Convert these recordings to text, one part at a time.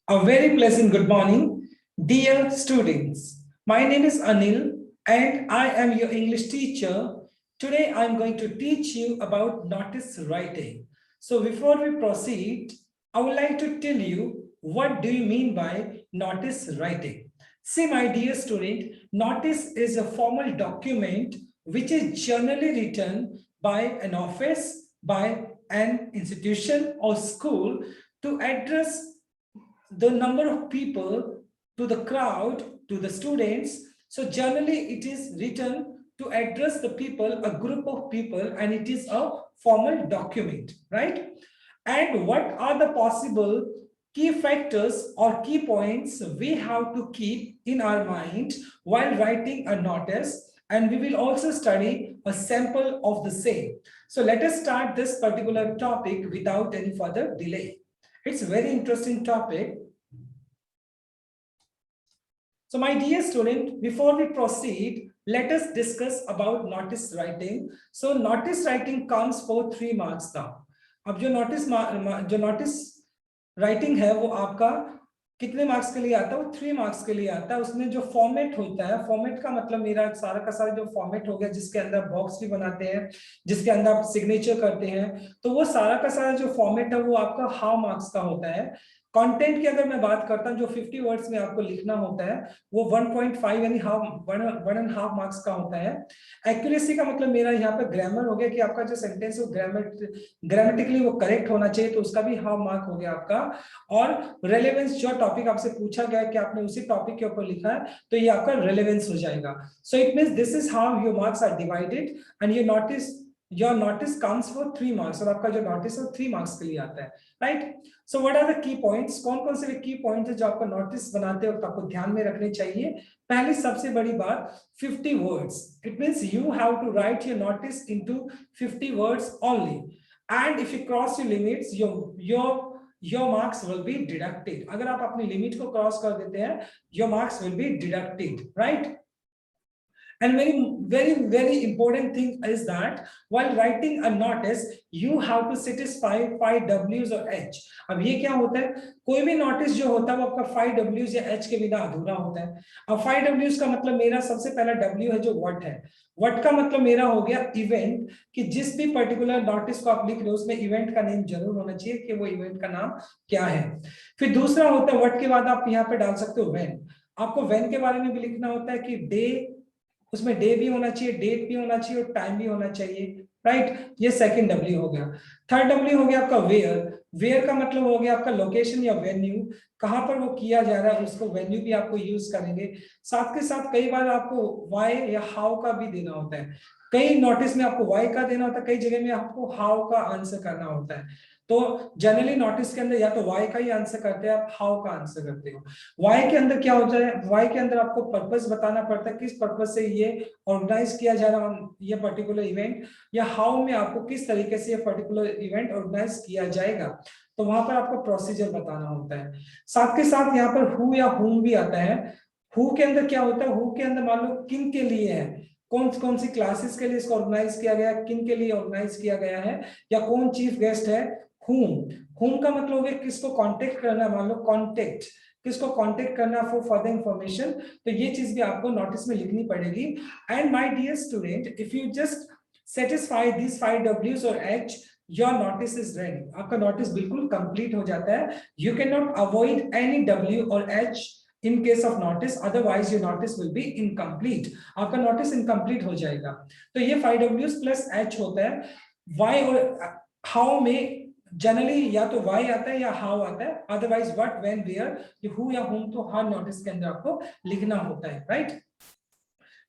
A very pleasant good morning, dear students. My name is Anil and I am your English teacher. Today I'm going to teach you about notice writing. So before we proceed, I would like to tell you what do you mean by notice writing. See, my dear student, notice is a formal document which is generally written by an office, by an institution or school to address the number of people, to the crowd, to the students. So generally it is written to address the people, a group of people, and it is a formal document, right? And what are the possible key factors or key points we have to keep in our mind while writing a notice? And we will also study a sample of the same. So let us start this particular topic without any further delay. It's a very interesting topic. So my dear student, before we proceed, let us discuss about notice writing. So notice writing comes for 3 marks now. अब जो notice writing है वो आपका कितने marks के लिए आता है? वो 3 मार्क्स के लिए आता है. उसमें जो फॉर्मेट होता है, फॉर्मेट का मतलब मेरा सारा का सारा जो फॉर्मेट हो गया, जिसके अंदर बॉक्स भी बनाते हैं, जिसके अंदर आप सिग्नेचर करते हैं, तो वो सारा का सारा जो फॉर्मेट है वो आपका हाफ मार्क्स का होता है. कंटेंट की अगर मैं बात करता हूं, जो 50 वर्ड्स में आपको लिखना होता है वो 1.5 यानी वन एंड हाफ मार्क्स का होता है. एक्यूरेसी का मतलब मेरा यहाँ पे ग्रामर हो गया कि आपका जो सेंटेंस है ग्रामेटिकली वो करेक्ट होना चाहिए, तो उसका भी हाफ मार्क हो गया आपका. और रेलेवेंस, जो टॉपिक आपसे पूछा गया कि आपने उसी टॉपिक के ऊपर लिखा है, तो ये आपका रेलेवेंस हो जाएगा. So it means this is how your marks are divided and your notice comes for 3 marks. और आपका जो नोटिस है 3 मार्क्स के लिए आता है, right? So what are the key points? कौन कौन से की पॉइंट्स है जो आपको नोटिस बनाते वक्त आपको ध्यान में रखने चाहिए? पहली सबसे बड़ी बात, 50 words. It means you have to write your notice into 50 words only. And if you cross your limits, your marks will be deducted. अगर आप अपनी लिमिट को क्रॉस कर देते हैं, your marks will be deducted, right? And very important thing is that while writing a notice you have to satisfy 5 W's और H. अब ये क्या होता है? कोई भी नोटिस जो होता है वो आपका 5 W's या H के बिना अधूरा होता है. अब 5 W's का मतलब मेरा सबसे पहला W है जो व्हाट है. व्हाट का मतलब मेरा हो गया इवेंट, कि जिस भी पर्टिकुलर नोटिस को आप लिख रहे हो उसमें इवेंट का नेम जरूर होना चाहिए कि वो इवेंट का नाम क्या है. फिर दूसरा होता है व्हाट के बाद आप यहाँ पे डाल सकते हो व्हेन. आपको व्हेन के बारे में भी लिखना होता है कि डे, उसमें डे भी होना चाहिए, डेट भी होना चाहिए और टाइम भी होना चाहिए, राइट? ये सेकंड डब्ल्यू हो गया. थर्ड डब्ल्यू हो गया आपका वेयर. वेयर का मतलब हो गया आपका लोकेशन या वेन्यू, कहां पर वो किया जा रहा है, उसको वेन्यू भी आपको यूज करेंगे. साथ के साथ कई बार आपको व्हाई या हाउ का भी देना होता है. कई नोटिस में आपको व्हाई का देना होता है, कई जगह में आपको हाउ का आंसर करना होता है. तो जनरली नोटिस के अंदर या तो वाई का ही आंसर करते हैं, आप हाउ का आंसर करते हो. वाई के अंदर क्या होता है? वाई के अंदर आपको पर्पस बताना पड़ता है, किस पर्पस से ये ऑर्गेनाइज किया जा रहा है ये पर्टिकुलर इवेंट, या हाउ में आपको किस तरीके से ये पर्टिकुलर इवेंट ऑर्गेनाइज किया जाएगा, तो वहां पर आपको प्रोसीजर बताना होता है. साथ के साथ यहाँ पर हु या हुम भी आता है. हु के अंदर क्या होता है? हु के अंदर मान लो किन के लिए है, कौन कौन सी क्लासेस के लिए इसको ऑर्गेनाइज किया गया है, किन के लिए ऑर्गेनाइज किया गया है, या कौन चीफ गेस्ट है. whom का मतलब है किसको कांटेक्ट करना, मान लो कांटेक्ट, किसको कांटेक्ट करना फॉर फर्दर इंफॉर्मेशन. तो ये चीज भी आपको नोटिस में लिखनी पड़ेगी. And my dear student, if you just satisfy this 5 W's और H, your notice is ready. आपका नोटिस बिल्कुल कंप्लीट हो जाता है. You can not avoid any W और H in case of notice, otherwise your notice will be incomplete. आपका notice incomplete हो जाएगा. तो ये 5 W's प्लस H होता है. Why और how में जनरली या तो वाई आता है या हाउ आता है, अदरवाइज व्हाट, व्हेन, वेयर, ये हु या हुम तो हर नोटिस के अंदर आपको लिखना होता है, right?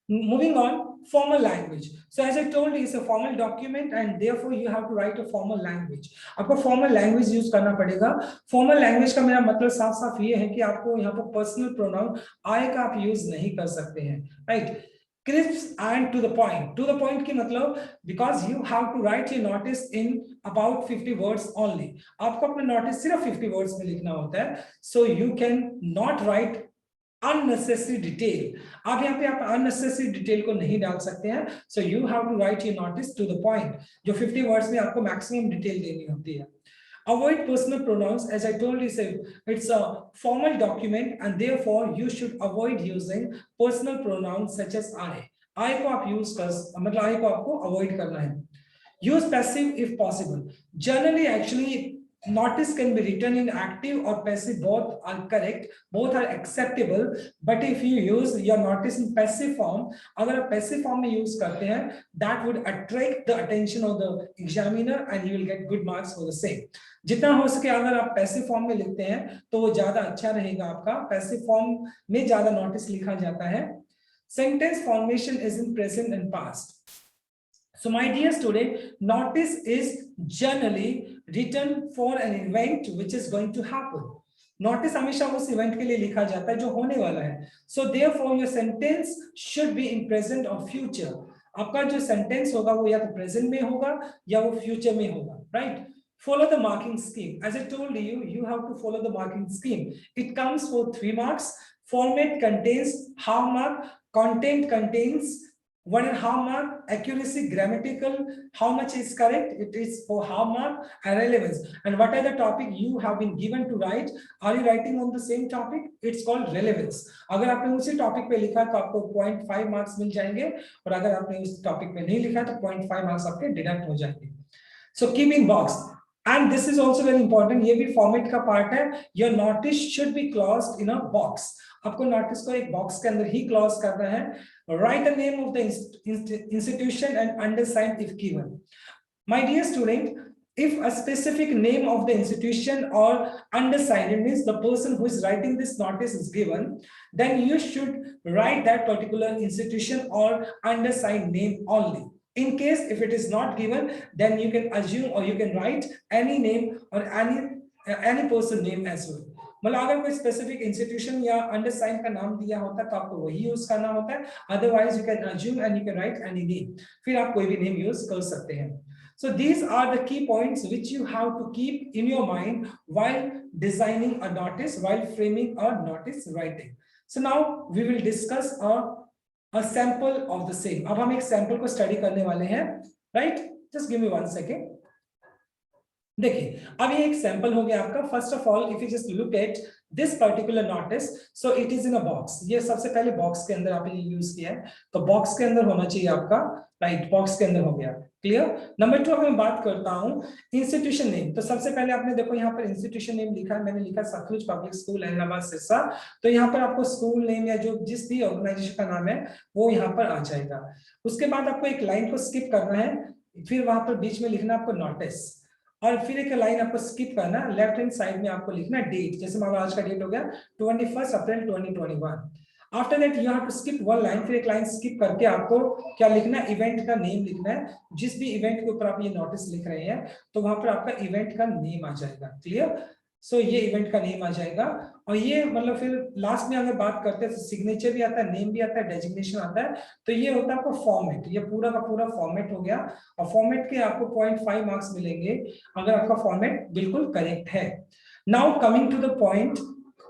Moving on, formal language. So as I told you, it's a formal document and therefore you have to write a formal language. आपको formal language यूज करना पड़ेगा. Formal language का मेरा मतलब साफ साफ ये है कि आपको यहाँ पर पर्सनल प्रोनाउन आई का आप यूज नहीं कर सकते हैं, right? Crisp and to the point. To the point की मतलब because you have to write your notice in about 50 words only. आपको अपना notice सिर्फ 50 words में लिखना होता है. So you can not write unnecessary detail. आप यहाँ पे आप unnecessary detail को नहीं डाल सकते हैं. So you have to write your notice to the point. जो 50 words में आपको maximum detail देनी होती है. Avoid personal pronouns. As I told you, it's a formal document and therefore you should avoid using personal pronouns such as I को आप use कर, मतलब I को आपको अवॉइड करना है. Use passive if possible. Generally, actually, notice can be written in active or passive. Both are correct. Both are acceptable. But if you use your notice in passive form, अगर आप passive form में use करते हैं, that would attract the attention of the examiner and you will get good marks for the same. जितना हो सके अगर आप passive form में लिखते हैं, तो वो ज्यादा अच्छा रहेगा आपका. Passive form में ज्यादा notice लिखा जाता है. Sentence formation is in present and past. So my dear student, notice is generally written for an event which is going to happen. Notice हमेशा उस event के लिए लिखा जाता है जो होने वाला है. So therefore your sentence should be in present or future. आपका जो sentence होगा वो या तो present में होगा या वो future में होगा, right? Follow the marking scheme. As I told you, you have to follow the marking scheme. It comes for 3 marks. Format contains half mark. Content contains 1.5 mark. Accuracy, grammatical, how much is correct, it is for half mark. And relevance, and what are the topic you have been given to write, are you writing on the same topic, it's called relevance. अगर आपने उसी topic पे लिखा तो आपको 0.5 marks मिल जाएंगे, और अगर आपने उस टॉपिक पे नहीं लिखा तो 0.5 मार्क्स आपके डिडक्ट हो जाएंगे. So keep in box, and this is also very important, ये भी फॉर्मेट का पार्ट है. Your notice should be closed in a box. आपको नोटिस को एक बॉक्स के अंदर ही क्लोज करना है. Write the name of the institution and undersign if given. My dear student, if a specific name of the institution or undersigned, it means the person who is writing this notice is given, then you should write that particular institution or undersigned name only. In case if it is not given, then you can assume or you can write any name or any person name as well. मतलब अगर कोई specific institution या undersigned का नाम दिया होता है तो आपको वही यूज करना होता है. Otherwise you can assume and you can write any name. फिर आप कोई भी नेम यूज कर सकते हैं. So these are the key points which you have to keep in your mind while designing a notice, while framing a notice writing. So now we will discuss a sample of the same. अब हम एक sample को study करने वाले हैं, right? Just give me 1 second. देखिए अब ये एक सैंपल हो गया आपका. First of all if you just look at this particular notice, so it is in a box. ये सबसे पहले बॉक्स के अंदर आपने यूज किया है, तो बॉक्स के अंदर होना चाहिए आपका, राइट? बॉक्स के अंदर हो गया. क्लियर? नंबर 2 मैं बात करता हूं इंस्टीट्यूशन नेम. तो सबसे पहले आपने देखो यहाँ पर इंस्टीट्यूशन नेम लिखा है, मैंने लिखा सतलुज पब्लिक स्कूल अहमदाबाद सिरसा. तो यहाँ पर आपको स्कूल नेम या जो जिस भी ऑर्गेनाइजेशन का नाम है वो यहाँ पर आ जाएगा. उसके बाद आपको एक लाइन को स्किप करना है, फिर वहां पर बीच में लिखना आपको नोटिस, और फिर एक लाइन आपको स्किप करना. लेफ्ट हैंड साइड में आपको लिखना डेट. जैसे मान लो आज का डेट हो गया 21 April 2021. After that you have to skip 1 line, फिर एक लाइन स्किप करके आपको क्या लिखना है, इवेंट का नेम लिखना है. जिस भी इवेंट के ऊपर आप ये नोटिस लिख रहे हैं तो वहां पर आपका इवेंट का नेम आ जाएगा. क्लियर? सो ये इवेंट का नेम आ जाएगा. और ये मतलब फिर लास्ट में अगर बात करते हैं तो सिग्नेचर भी आता है, नेम भी आता है, डेजिग्नेशन आता है. तो ये होता है आपको फॉर्मेट. ये पूरा का पूरा फॉर्मेट हो गया, और फॉर्मेट के आपको 0.5 मार्क्स मिलेंगे अगर आपका फॉर्मेट बिल्कुल करेक्ट है. Now coming to the point,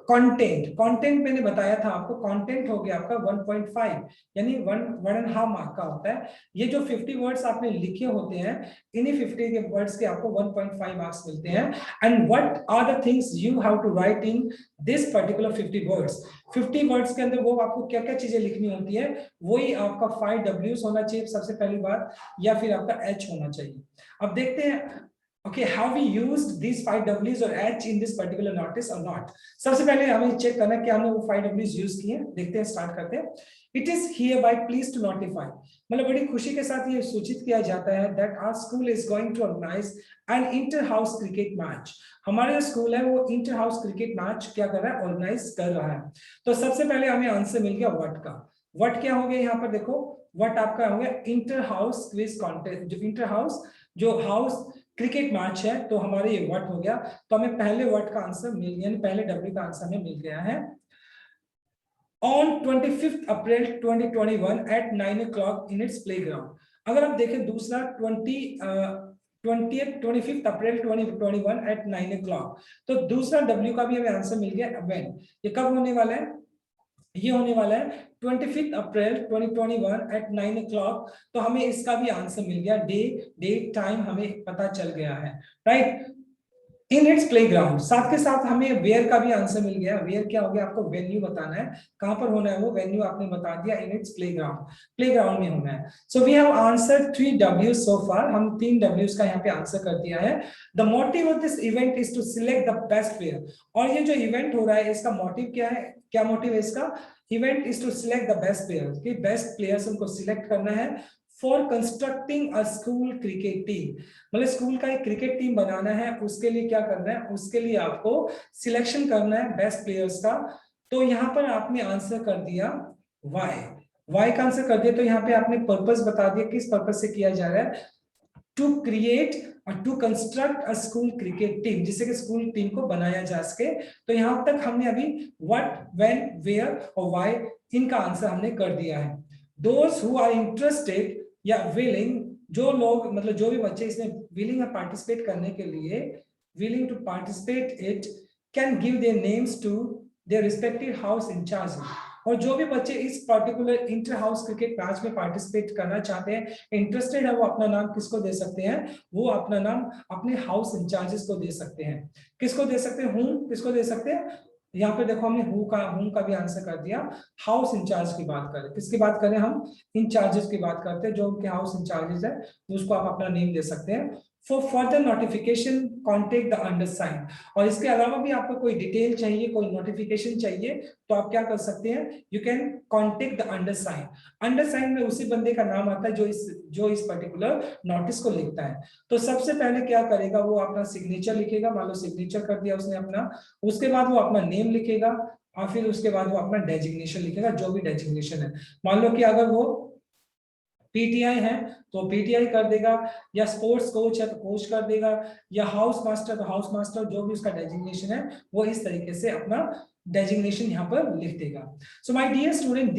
content. Content मैंने बताया था आपको, कंटेंट हो गया आपका 1.5 यानी 1.5 मार्क का होता है. ये जो 50 वर्ड्स आपने लिखे होते हैं, इन्हीं 50 के वर्ड्स के आपको 1.5 मार्क्स मिलते हैं. And what are the things you have to write in this particular 50 words. 50 words के अंदर वो आपको क्या क्या चीजें लिखनी होती है, वही आपका 5 W's होना चाहिए सबसे पहली बात, या फिर आपका H होना चाहिए. अब देखते हैं okay, have we used these 5 W's or H in this particular notice or not. सबसे पहले हमें चेक करना है कि हमने वो 5 W's यूज किए. देखते हैं, स्टार्ट करते हैं. It is hereby pleased to notify, मतलब बड़ी खुशी के साथ ये सूचित किया जाता है that our school is going to organize an inter-house cricket match. हमारा स्कूल है वो इंटर हाउस क्रिकेट मैच क्या कर रहा है, ऑर्गेनाइज कर रहा है. तो सबसे पहले हमें आंसर मिल गया व्हाट का. व्हाट क्या हो गया यहाँ पर देखो, व्हाट आपका हो गया इंटर हाउस क्विज कॉन्टेस्ट. जो इंटर हाउस जो हाउस क्रिकेट मैच है, तो हमारे ये व्हाट हो गया. तो हमें पहले व्हाट का आंसर मिल गया, पहले W का आंसर हमें मिल गया है. On 25th April 2021 at 9 o'clock in its playground. अगर आप देखें दूसरा 25th April 2021 at 9 o'clock, तो दूसरा W का भी हमें आंसर मिल गया. when, ये कब होने वाला है, ये होने वाला है 25th अप्रैल 2021 at 9 o'clock. तो हमें इसका भी आंसर मिल गया, डे डेट टाइम हमें पता चल गया है, राइट? इन इट्स प्लेग्राउंड, साथ के साथ हमें वेयर का भी आंसर मिल गया। वेयर क्या हो गया, आपको वेन्यू बताना है, कहां पर होना है वो वेन्यू आपने बता दिया, इन इट्स प्लेग्राउंड, प्लेग्राउंड में होना है। So we have answer 3 W so far, हम 3 W's का यहाँ पे आंसर कर दिया है। The motive of this event is to select the best player, और ये जो इवेंट हो रहा है इसका मोटिव क्या है, क्या मोटिव है इसका, event is to select the best players, कि बेस्ट प्लेयर्स उनको सिलेक्ट करना है for constructing a school cricket team, मतलब स्कूल का एक क्रिकेट टीम बनाना है, उसके लिए क्या करना है, उसके लिए आपको सिलेक्शन करना है बेस्ट प्लेयर्स का। तो यहाँ पर आपने आंसर कर दिया वाई, वाई का आंसर कर दिया, तो यहाँ पे आपने पर्पस बता दिया किस पर्पस से किया जा रहा है, टू क्रिएट और to construct a school cricket team, जिससे कि स्कूल टीम को बनाया जा सके। तो यहां तक हमने अभी व्हाट, व्हेन, वेयर और व्हाई इनका आंसर हमने कर दिया है। दोज हु आर इंटरेस्टेड या विलिंग, जो लोग मतलब जो भी बच्चे इसमें विलिंग है पार्टिसिपेट करने के लिए, willing to participate it, can give their names to their respective house incharge, और जो भी बच्चे इस particular inter house cricket match में पार्टिसिपेट करना चाहते हैं, इंटरेस्टेड है, वो अपना नाम किसको दे सकते हैं, वो अपना नाम अपने हाउस इंचार्जेस को दे सकते हैं। किसको दे सकते हैं, हूँ किसको दे सकते हैं, यहाँ पे देखो हमने हूँ का भी आंसर कर दिया। हाउस इंचार्ज की बात करें, किसकी बात करें, हम इंचार्जेस की बात करते हैं, जो उनके हाउस इंचार्जेस है उसको आप अपना नेम दे सकते हैं। For further notification contact the undersigned, और इसके अलावा भी आपको कोई डिटेल चाहिए, कोई नोटिफिकेशन चाहिए, तो आप क्या कर सकते हैं, यू कैन कॉन्टेक्ट द अंडरसाइंड। अंडरसाइंड में उसी बंदे का नाम आता है जो इस पर्टिकुलर नोटिस को लिखता है। तो सबसे पहले क्या करेगा, वो अपना सिग्नेचर लिखेगा, मान लो सिग्नेचर कर दिया उसने अपना, उसके बाद वो अपना नेम लिखेगा, और फिर उसके बाद वो अपना डेजिग्नेशन लिखेगा, जो भी डेजिग्नेशन है। मान लो कि अगर वो पीटीआई है तो पीटीआई कर देगा, या स्पोर्ट्स कोच है तो कोच कर देगा, या हाउस मास्टर तो हाउस मास्टर, जो भी उसका डेजिग्नेशन है वो इस तरीके से अपना डेजिग्नेशन यहाँ पर लिख देगा। So my dear student,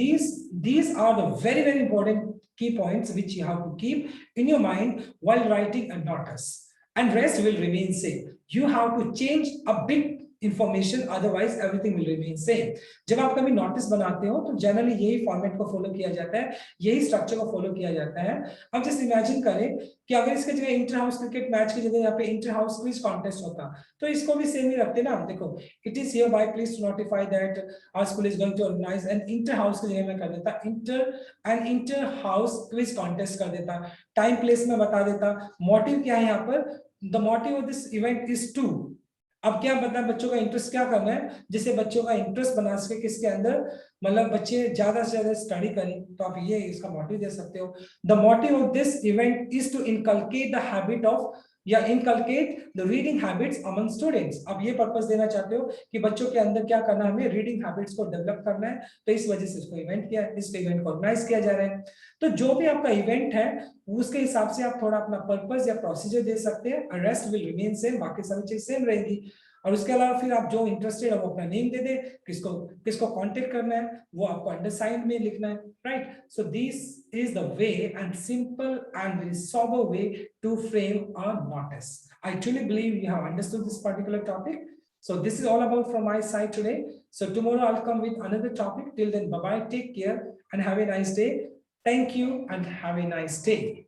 these are the very very important key points which you have to keep in your mind while writing a notice, and rest will remain same. You have to change a bit information, otherwise everything will remain same. जब आप कभी notice बनाते हो तो generally यही format को follow किया जाता है, यही स्ट्रक्चर को फॉलो किया जाता है। अब जस्ट इमेजिन करें कि अगर इसके जगह इंटर हाउस क्रिकेट मैच की जगह यहाँ पे इंटर हाउस क्विज कॉन्टेस्ट होता, तो इसको भी सेम ही रखते ना। देखो, it is hereby please to notify that our school is going to organise an inter house की जगह मैं कर देता इंटर हाउस क्विज कॉन्टेस्ट कर देता, टाइम प्लेस में बता देता। मोटिव क्या है यहाँ पर, the motive of this event is to, अब क्या बता, बच्चों का इंटरेस्ट क्या करना है, जिससे बच्चों का इंटरेस्ट बना सके किसके अंदर, मतलब बच्चे ज्यादा से ज्यादा स्टडी करें, तो आप ये इसका मोटिव दे सकते हो। The motive of this event is to inculcate the habit of, या inculcate the reading habits among students. अब ये पर्पस देना चाहते हो कि बच्चों के अंदर क्या करना है, हमें रीडिंग हैबिट्स को डेवलप करना है, तो इस वजह से इसको इवेंट किया, इस इवेंट को ऑर्गेनाइज किया जा रहा है। तो जो भी आपका इवेंट है उसके हिसाब से आप थोड़ा अपना पर्पस या प्रोसीजर दे सकते हैं, रेस्ट विल रिमेन सेम, बाकी सारी चीज सेम रहेगी। और उसके अलावा फिर आप जो इंटरेस्टेड है वो अपना नेम दे दे, किसको किसको कांटेक्ट करना है वो आपको अंडरसाइंड में लिखना है, right. So this is the way and simple and very sober way to frame a notice. I truly believe you have understood this particular topic. So this is all about from my side today. So tomorrow I'll come with another topic. Till then, bye bye, take care and have a nice day. Thank you and have a nice day.